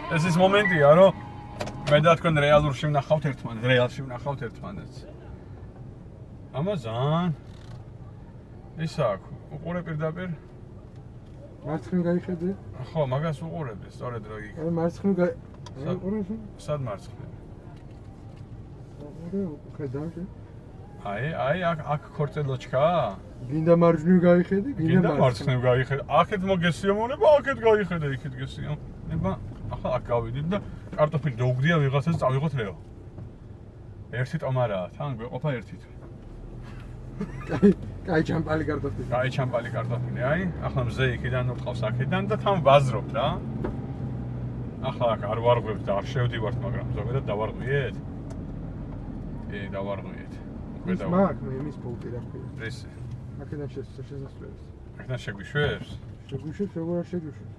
ეს ის მომენტია, რომ მე და თქვენ რეალურში ვნახავთ ერთმანეთს, რეალში ვნახავთ ერთმანეთს. ამაზან ის აქვს, უყურე პირდაპირ. მარცხნივ გაიხედე? ხო, მაგას უყურები, სწორედ რო იქ. მარცხნივ გაიყურე? სად მარცხნივ? ხედავ შე. აი, აქ ქორწილოჩკაა? გინდა მარჯვნივ გაიხედე? გინდა მარცხნივ გაიხედე. აქეთ მოგესიამოვნება, აქეთ გაიხედე, იქით გესიამოვნება. ახლა აქ გავიდით და კარტოფილი დაუგდია ვიღაცას წავიღოთ რეო. ერთი ტომარაა, თან გვეყოფა ერთით. კაი ჩამპალი კარტოფილი. კაი ჩამპალი კარტოფილი, აი, ახლა მზე იქიდან უყავს აქედან და თან ვაზრობთ რა. ახლა აქ არ ვარღვევთ და არ შევდივართ, მაგრამ ზოგადად დავარღვიეთ. კი, დავარღვიეთ. მაგ იმის პულტი რა ქვია. ესე. აქედან შესასვლელს. აქედან შეგვიშვებს? შეგვიშვებს, როგორ არ შეგვიშვებს?